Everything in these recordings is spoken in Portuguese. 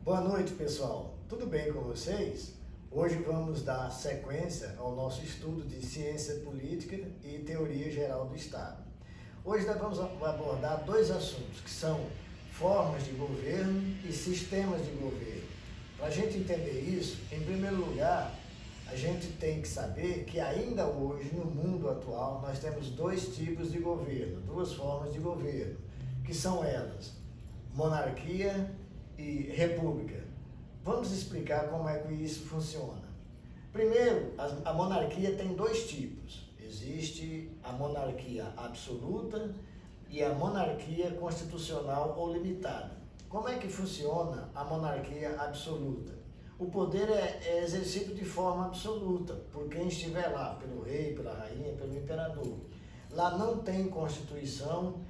Boa noite, pessoal. Tudo bem com vocês? Hoje vamos dar sequência ao nosso estudo de ciência política e teoria geral do Estado. Hoje nós vamos abordar dois assuntos, que são formas de governo e sistemas de governo. Para a gente entender isso, em primeiro lugar, a gente tem que saber que ainda hoje, no mundo atual, nós temos dois tipos de governo, duas formas de governo, que são elas, monarquia e república. Vamos explicar como é que isso funciona. Primeiro, a monarquia tem dois tipos. Existe a monarquia absoluta e a monarquia constitucional ou limitada. Como é que funciona a monarquia absoluta? O poder é exercido de forma absoluta por quem estiver lá, pelo rei, pela rainha, pelo imperador. Lá não tem constituição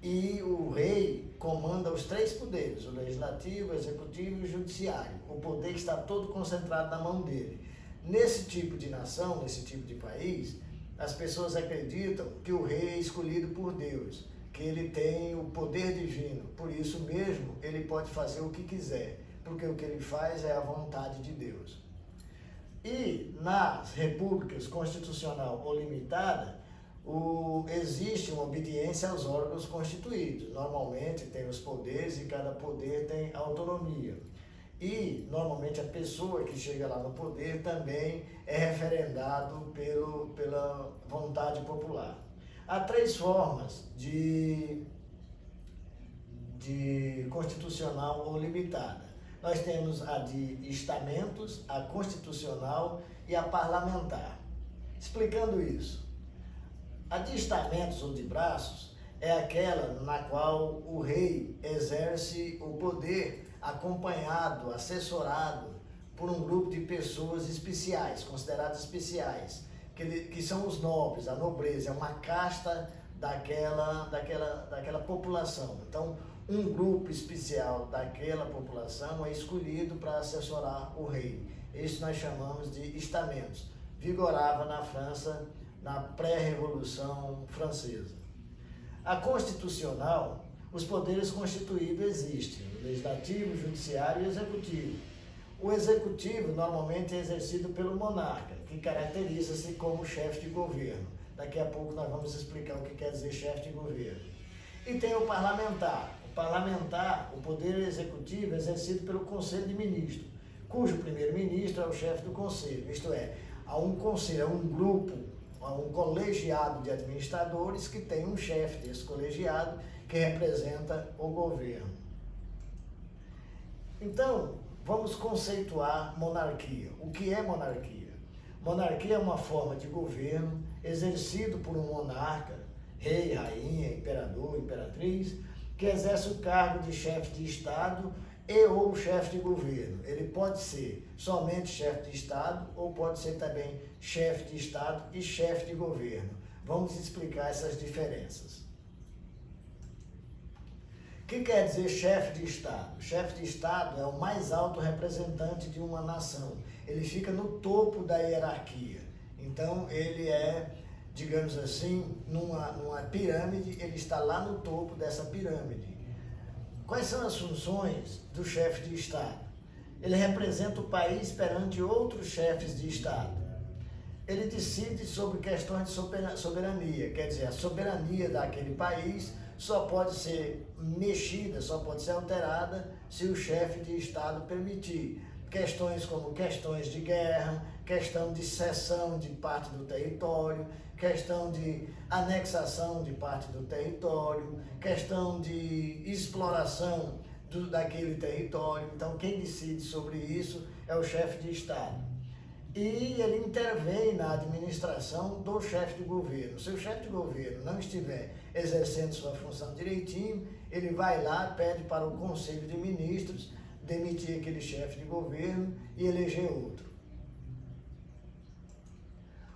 e o rei comanda os três poderes, o legislativo, o executivo e o judiciário. O poder está todo concentrado na mão dele. Nesse tipo de nação, nesse tipo de país, as pessoas acreditam que o rei é escolhido por Deus, que ele tem o poder divino, por isso mesmo ele pode fazer o que quiser, porque o que ele faz é a vontade de Deus. E nas repúblicas constitucional ou limitada, existe uma obediência aos órgãos constituídos. Normalmente tem os poderes e cada poder tem autonomia. E normalmente a pessoa que chega lá no poder também é referendado pela vontade popular. Há três formas de constitucional ou limitada. Nós temos a de estamentos, a constitucional e a parlamentar. Explicando isso, a de estamentos ou de braços é aquela na qual o rei exerce o poder acompanhado, assessorado por um grupo de pessoas especiais, consideradas especiais, que são os nobres, a nobreza, é uma casta daquela população. Então, um grupo especial daquela população é escolhido para assessorar o rei. Isso nós chamamos de estamentos. Vigorava na França na pré-revolução francesa. A constitucional, os poderes constituídos existem, o legislativo, o judiciário e o executivo. O executivo normalmente é exercido pelo monarca, que caracteriza-se como chefe de governo. Daqui a pouco nós vamos explicar o que quer dizer chefe de governo. E tem o parlamentar. O parlamentar, o poder executivo, é exercido pelo Conselho de Ministros, cujo primeiro-ministro é o chefe do conselho, isto é, há um conselho, há um grupo, há um colegiado de administradores que tem um chefe desse colegiado que representa o governo. Então, vamos conceituar monarquia. O que é monarquia? Monarquia é uma forma de governo exercido por um monarca, rei, rainha, imperador, imperatriz, que exerce o cargo de chefe de Estado e ou chefe de governo. Ele pode ser somente chefe de Estado ou pode ser também chefe de Estado e chefe de governo. Vamos explicar essas diferenças. O que quer dizer chefe de Estado? Chefe de Estado é o mais alto representante de uma nação. Ele fica no topo da hierarquia. Então, ele é, digamos assim, numa pirâmide, ele está lá no topo dessa pirâmide. Quais são as funções do chefe de Estado? Ele representa o país perante outros chefes de Estado. Ele decide sobre questões de soberania, quer dizer, a soberania daquele país só pode ser mexida, só pode ser alterada se o chefe de Estado permitir. Questões como questões de guerra, questão de cessão de parte do território, questão de anexação de parte do território, questão de exploração daquele território. Então, quem decide sobre isso é o chefe de Estado. E ele intervém na administração do chefe de governo. Se o chefe de governo não estiver exercendo sua função direitinho, ele vai lá, pede para o Conselho de Ministros demitir aquele chefe de governo e eleger outro.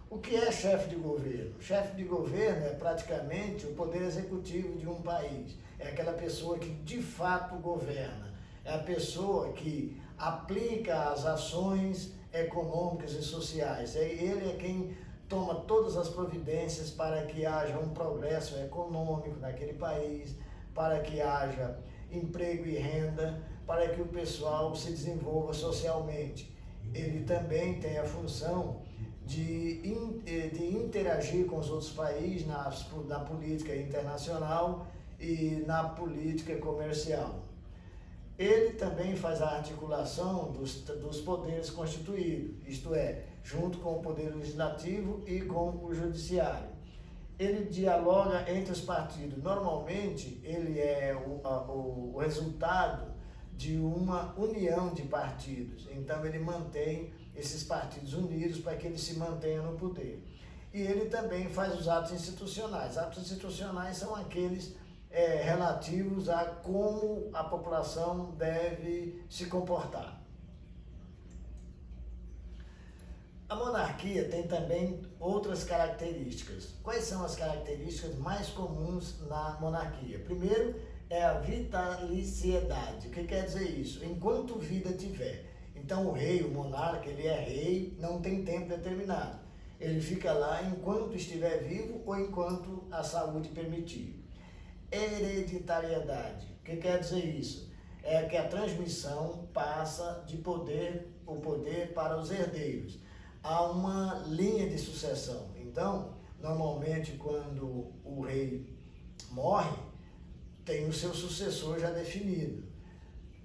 O que é chefe de governo? Chefe de governo é praticamente o poder executivo de um país. É aquela pessoa que de fato governa. É a pessoa que aplica as ações econômicas e sociais. Ele é quem toma todas as providências para que haja um progresso econômico naquele país, para que haja emprego e renda, para que o pessoal se desenvolva socialmente. Ele também tem a função de interagir com os outros países na política internacional e na política comercial. Ele também faz a articulação dos poderes constituídos, isto é, junto com o poder legislativo e com o judiciário. Ele dialoga entre os partidos. Normalmente, ele é o resultado de uma união de partidos. Então, ele mantém esses partidos unidos para que eles se mantenham no poder. E ele também faz os atos institucionais. Atos institucionais são aqueles relativos a como a população deve se comportar. A monarquia tem também outras características. Quais são as características mais comuns na monarquia? Primeiro, é a vitaliciedade. O que quer dizer isso? Enquanto vida tiver. Então, o rei, o monarca, ele é rei, não tem tempo determinado. Ele fica lá enquanto estiver vivo ou enquanto a saúde permitir. Hereditariedade. O que quer dizer isso? É que a transmissão passa de o poder para os herdeiros. Há uma linha de sucessão. Então, normalmente, quando o rei morre, tem o seu sucessor já definido.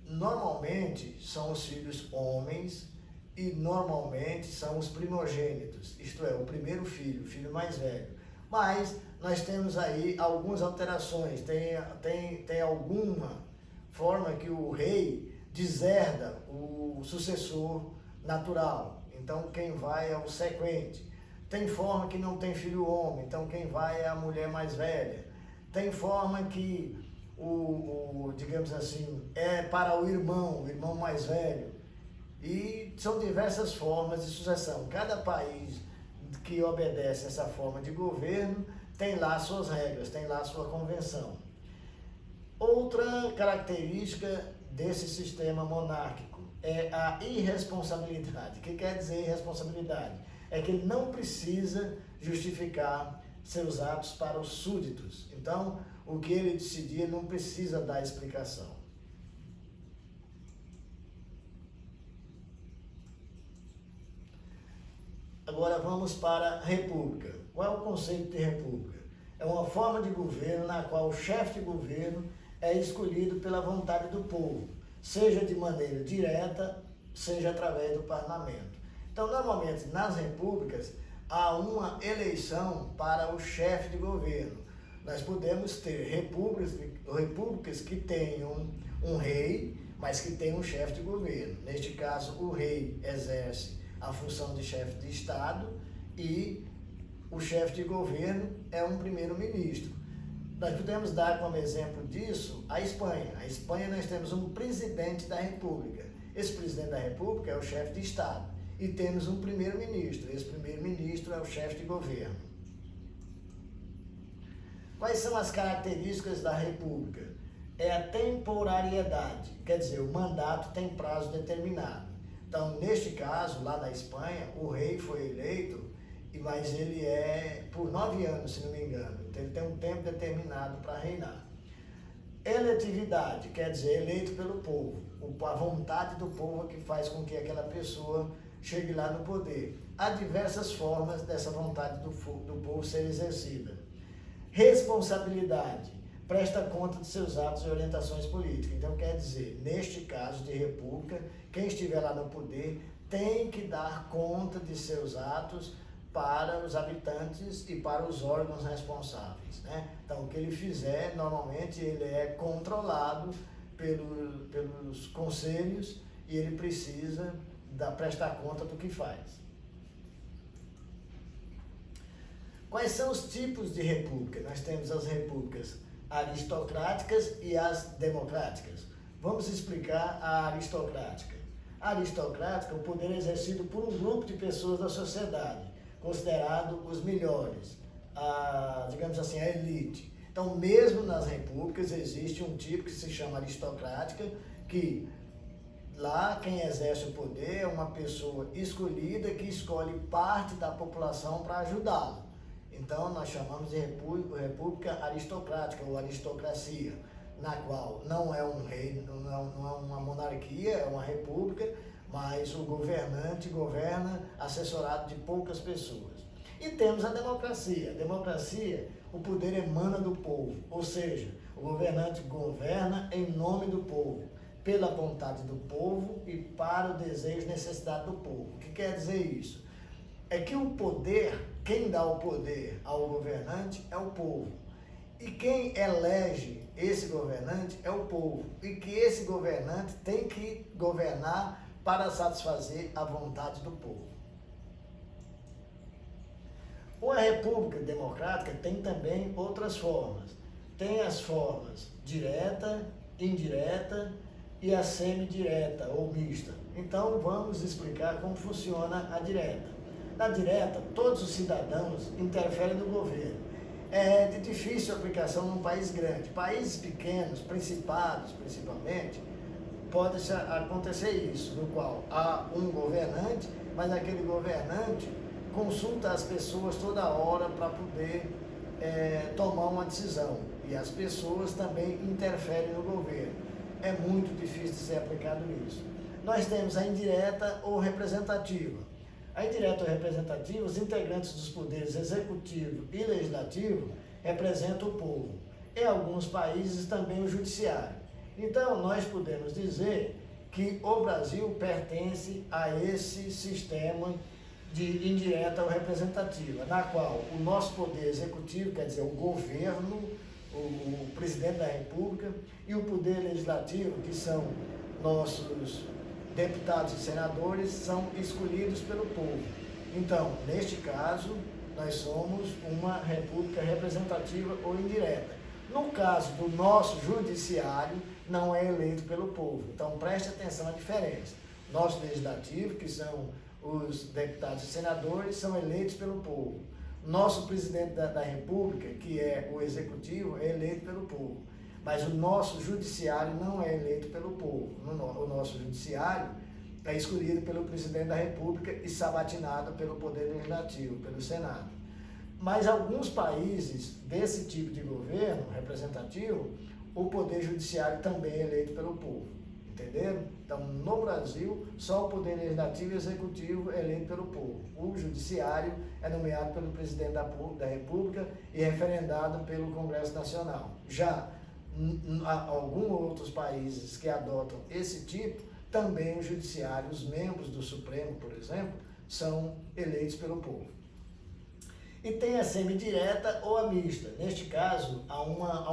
Normalmente, são os filhos homens e normalmente são os primogênitos, isto é, o primeiro filho, o filho mais velho. Mas nós temos aí algumas alterações, tem alguma forma que o rei deserda o sucessor natural, então quem vai é o sequente. Tem forma que não tem filho homem, então quem vai é a mulher mais velha. Tem forma que digamos assim, é para o irmão mais velho. E são diversas formas de sucessão. Cada país que obedece essa forma de governo tem lá suas regras, tem lá sua convenção. Outra característica desse sistema monárquico é a irresponsabilidade. O que quer dizer irresponsabilidade? É que ele não precisa justificar seus atos para os súditos. Então, o que ele decidir não precisa dar explicação. Agora vamos para a república. Qual é o conceito de república? É uma forma de governo na qual o chefe de governo é escolhido pela vontade do povo, seja de maneira direta, seja através do parlamento. Então, normalmente, nas repúblicas, há uma eleição para o chefe de governo. Nós podemos ter repúblicas que tenham um rei, mas que tenham um chefe de governo. Neste caso, o rei exerce a função de chefe de Estado e o chefe de governo é um primeiro-ministro. Nós podemos dar como exemplo disso a Espanha. A Espanha nós temos um presidente da República. Esse presidente da República é o chefe de Estado. E temos um primeiro-ministro. Esse primeiro-ministro é o chefe de governo. Quais são as características da República? É a temporariedade, quer dizer, o mandato tem prazo determinado. Então, neste caso, lá na Espanha, o rei foi eleito, mas ele é por 9 anos, se não me engano. Então, ele tem um tempo determinado para reinar. Eletividade, quer dizer, eleito pelo povo. A vontade do povo é que faz com que aquela pessoa chegue lá no poder. Há diversas formas dessa vontade do povo ser exercida. Responsabilidade, presta conta de seus atos e orientações políticas. Então, quer dizer, neste caso de república, quem estiver lá no poder tem que dar conta de seus atos para os habitantes e para os órgãos responsáveis, né? Então, o que ele fizer, normalmente, ele é controlado pelos conselhos e ele precisa prestar conta do que faz. Quais são os tipos de república? Nós temos as repúblicas aristocráticas e as democráticas. Vamos explicar a aristocrática. A aristocrática é o poder exercido por um grupo de pessoas da sociedade, considerado os melhores, digamos assim, a elite. Então, mesmo nas repúblicas, existe um tipo que se chama aristocrática, que lá quem exerce o poder é uma pessoa escolhida que escolhe parte da população para ajudá-lo. Então, nós chamamos de república aristocrática ou aristocracia. na qual não é um rei, não é uma monarquia, é uma república, mas o governante governa assessorado de poucas pessoas. E temos a democracia. A democracia, o poder emana do povo, ou seja, o governante governa em nome do povo, pela vontade do povo e para o desejo e necessidade do povo. O que quer dizer isso? É que o poder, quem dá o poder ao governante é o povo. E quem elege esse governante é o povo. E que esse governante tem que governar para satisfazer a vontade do povo. Uma república democrática tem também outras formas. Tem as formas direta, indireta e a semidireta ou mista. Então vamos explicar como funciona a direta. Na direta, todos os cidadãos interferem no governo. É de difícil aplicação num país grande. Países pequenos, principados principalmente, pode acontecer isso, no qual há um governante, mas aquele governante consulta as pessoas toda hora para poder tomar uma decisão. E as pessoas também interferem no governo. É muito difícil de ser aplicado isso. Nós temos a indireta ou representativa. A indireta ou representativa, os integrantes dos poderes executivo e legislativo representam o povo. Em alguns países também o judiciário. Então, nós podemos dizer que o Brasil pertence a esse sistema de indireta ou representativa, na qual o nosso poder executivo, quer dizer, o governo, o presidente da República, e o poder legislativo, que são nossos deputados e senadores, são escolhidos pelo povo. Então, neste caso, nós somos uma república representativa ou indireta. No caso do nosso judiciário, não é eleito pelo povo. Então, preste atenção à diferença. Nosso legislativo, que são os deputados e senadores, são eleitos pelo povo. Nosso presidente da República, que é o executivo, é eleito pelo povo. Mas o nosso judiciário não é eleito pelo povo. O nosso judiciário é escolhido pelo presidente da República e sabatinado pelo Poder Legislativo, pelo Senado. Mas alguns países desse tipo de governo representativo, o Poder Judiciário também é eleito pelo povo. Entenderam? Então, no Brasil, só o Poder Legislativo e Executivo é eleito pelo povo. O Judiciário é nomeado pelo Presidente da República e referendado pelo Congresso Nacional. Já alguns outros países que adotam esse tipo, também o Judiciário, os membros do Supremo, por exemplo, são eleitos pelo povo. E tem a semidireta ou a mista. Neste caso, há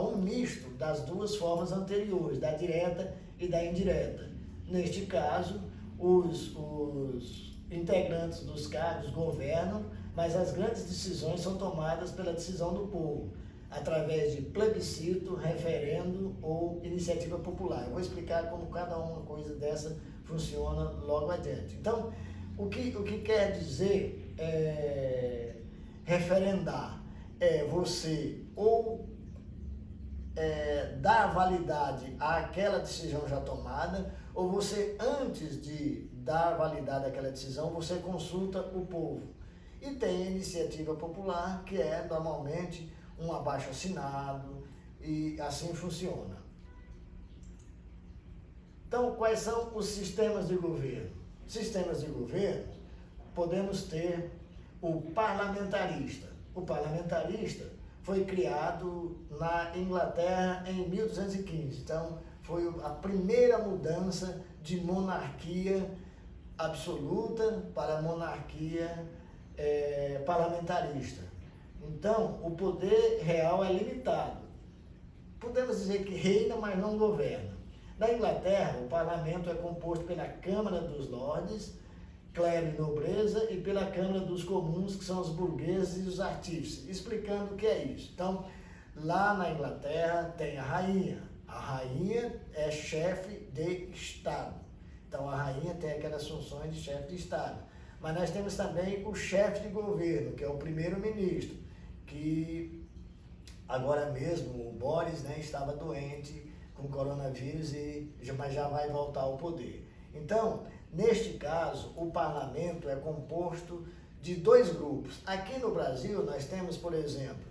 um misto das duas formas anteriores, da direta e da indireta. Neste caso, os integrantes dos cargos governam, mas as grandes decisões são tomadas pela decisão do povo, através de plebiscito, referendo ou iniciativa popular. Eu vou explicar como cada uma coisa dessa funciona logo adiante. Então, o que quer dizer referendar? É você ou dar validade àquela decisão já tomada, ou você, antes de dar validade àquela decisão, você consulta o povo. E tem a iniciativa popular, que é normalmente um abaixo-assinado, e assim funciona. Então, quais são os sistemas de governo? Sistemas de governo, podemos ter o parlamentarista. O parlamentarista foi criado na Inglaterra em 1215. Então, foi a primeira mudança de monarquia absoluta para a monarquia parlamentarista. Então, o poder real é limitado. Podemos dizer que reina, mas não governa. Na Inglaterra, o parlamento é composto pela Câmara dos Lordes, clero e nobreza, e pela Câmara dos Comuns, que são os burgueses e os artífices, explicando o que é isso. Então, lá na Inglaterra tem a rainha. A rainha é chefe de Estado. Então, a rainha tem aquelas funções de chefe de Estado. Mas nós temos também o chefe de governo, que é o primeiro-ministro, que agora mesmo o Boris estava doente com coronavírus, mas já vai voltar ao poder. Então, neste caso, o parlamento é composto de dois grupos. Aqui no Brasil, nós temos, por exemplo,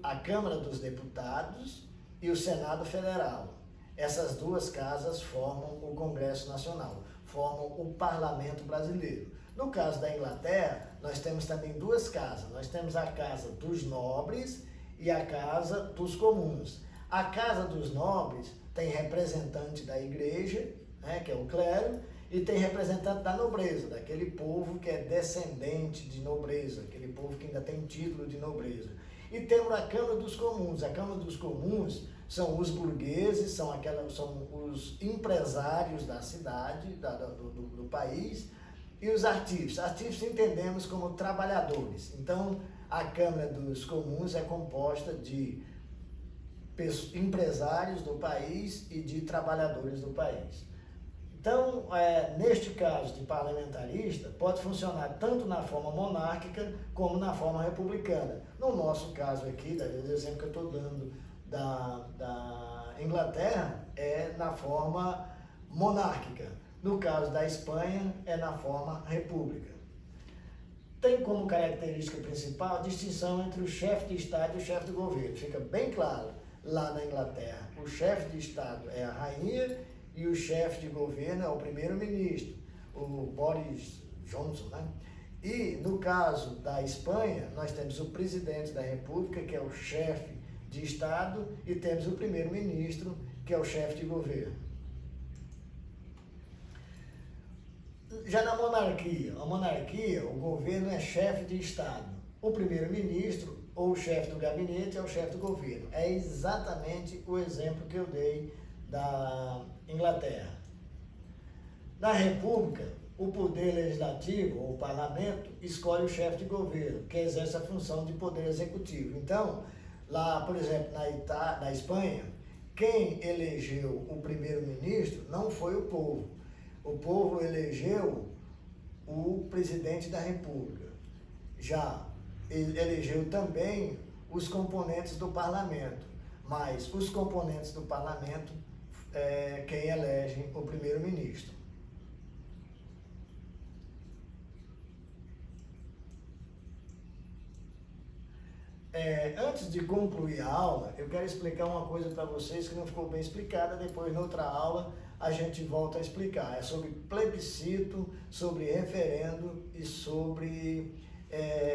a Câmara dos Deputados e o Senado Federal. Essas duas casas formam o Congresso Nacional, formam o Parlamento Brasileiro. No caso da Inglaterra, nós temos também duas casas. Nós temos a Casa dos Nobres e a Casa dos Comuns. A Casa dos Nobres tem representante da igreja, né, que é o clero, e tem representante da nobreza, daquele povo que é descendente de nobreza, aquele povo que ainda tem título de nobreza. E temos a Câmara dos Comuns. A Câmara dos Comuns são os burgueses, são os empresários da cidade, do país, e os artífices. Artífices entendemos como trabalhadores. Então, a Câmara dos Comuns é composta de empresários do país e de trabalhadores do país. Então, neste caso de parlamentarista, pode funcionar tanto na forma monárquica como na forma republicana. No nosso caso aqui, do exemplo que eu estou dando da Inglaterra, é na forma monárquica. No caso da Espanha, é na forma república. Tem como característica principal a distinção entre o chefe de Estado e o chefe do governo. Fica bem claro lá na Inglaterra. O chefe de Estado é a rainha e o chefe de governo é o primeiro-ministro, o Boris Johnson, né? E no caso da Espanha, nós temos o presidente da República, que é o chefe de Estado, e temos o primeiro-ministro, que é o chefe de governo. Já na monarquia, o governo é chefe de Estado. O primeiro-ministro ou o chefe do gabinete é o chefe do governo. É exatamente o exemplo que eu dei da Inglaterra. Na República, o poder legislativo, ou o parlamento, escolhe o chefe de governo, que exerce a função de poder executivo. Então, lá, por exemplo, na Espanha, quem elegeu o primeiro-ministro não foi o povo. O povo elegeu o presidente da República. Já elegeu também os componentes do parlamento, mas os componentes do parlamento quem elege o primeiro-ministro. Antes de concluir a aula, eu quero explicar uma coisa para vocês que não ficou bem explicada. Depois, noutra aula, a gente volta a explicar. É sobre plebiscito, sobre referendo e sobre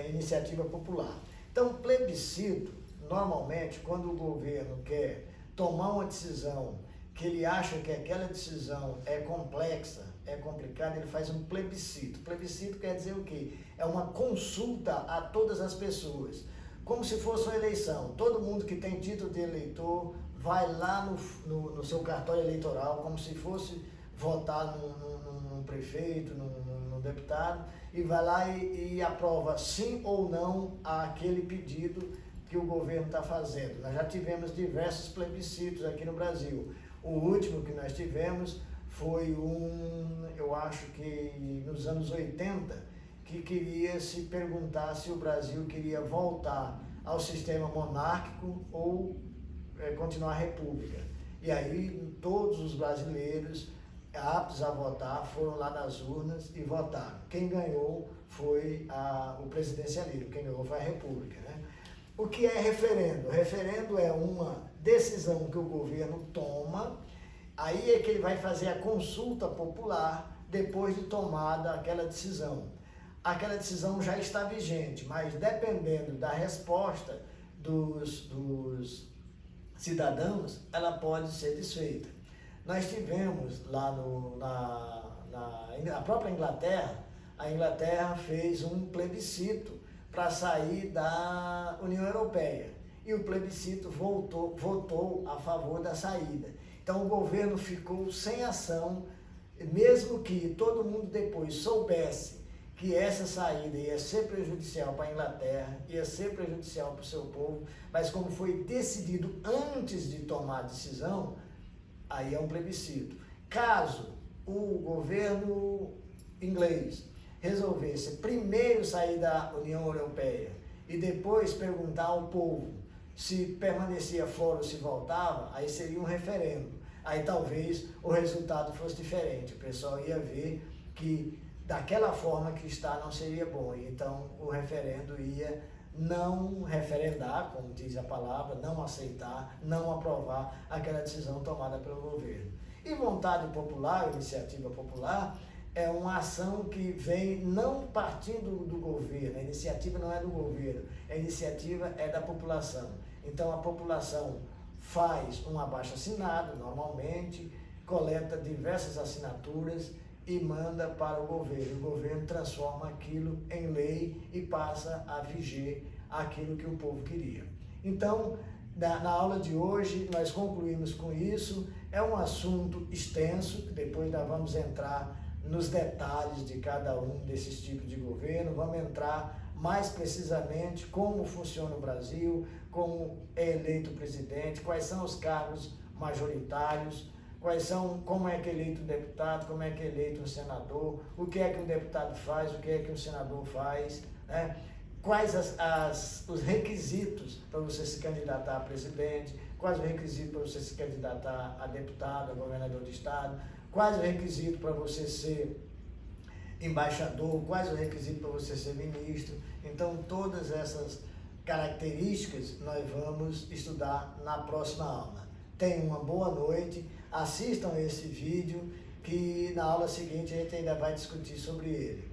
iniciativa popular. Então, plebiscito, normalmente, quando o governo quer tomar uma decisão que ele acha que aquela decisão é complexa, é complicada, ele faz um plebiscito. Plebiscito quer dizer o quê? É uma consulta a todas as pessoas, como se fosse uma eleição. Todo mundo que tem título de eleitor vai lá no seu cartório eleitoral, como se fosse votar num prefeito, num deputado, e vai lá e aprova sim ou não aquele pedido que o governo está fazendo. Nós já tivemos diversos plebiscitos aqui no Brasil. O último que nós tivemos foi eu acho que nos anos 80, que queria se perguntar se o Brasil queria voltar ao sistema monárquico ou continuar a república. E aí todos os brasileiros aptos a votar foram lá nas urnas e votaram. Quem ganhou foi o presidencialismo, quem ganhou foi a república, né? O que é referendo? O referendo é uma decisão que o governo toma, aí é que ele vai fazer a consulta popular depois de tomada aquela decisão. Aquela decisão já está vigente, mas dependendo da resposta dos cidadãos, ela pode ser desfeita. Nós tivemos lá na própria Inglaterra, a Inglaterra fez um plebiscito para sair da União Europeia. E o plebiscito votou a favor da saída. Então o governo ficou sem ação, mesmo que todo mundo depois soubesse que essa saída ia ser prejudicial para a Inglaterra, ia ser prejudicial para o seu povo, mas como foi decidido antes de tomar a decisão, aí é um plebiscito. Caso o governo inglês resolvesse primeiro sair da União Europeia e depois perguntar ao povo se permanecia fora ou se voltava, aí seria um referendo. Aí talvez o resultado fosse diferente. O pessoal ia ver que daquela forma que está não seria bom. Então o referendo ia não referendar, como diz a palavra, não aceitar, não aprovar aquela decisão tomada pelo governo. E vontade popular, iniciativa popular, é uma ação que vem não partindo do governo, a iniciativa não é do governo, a iniciativa é da população. Então a população faz um abaixo-assinado, normalmente, coleta diversas assinaturas e manda para o governo. O governo transforma aquilo em lei e passa a viger aquilo que o povo queria. Então, na aula de hoje, nós concluímos com isso. É um assunto extenso, depois nós vamos entrar nos detalhes de cada um desses tipos de governo, vamos entrar mais precisamente como funciona o Brasil, como é eleito o presidente, quais são os cargos majoritários, como é que é eleito o deputado, como é que é eleito o senador, o que é que um deputado faz, o que é que um senador faz, né? Quais os requisitos para você se candidatar a presidente, quais os requisitos para você se candidatar a deputado, a governador de estado, quais os requisitos para você ser embaixador, quais os requisitos para você ser ministro. Então, todas essas características nós vamos estudar na próxima aula. Tenham uma boa noite, assistam esse vídeo que na aula seguinte a gente ainda vai discutir sobre ele.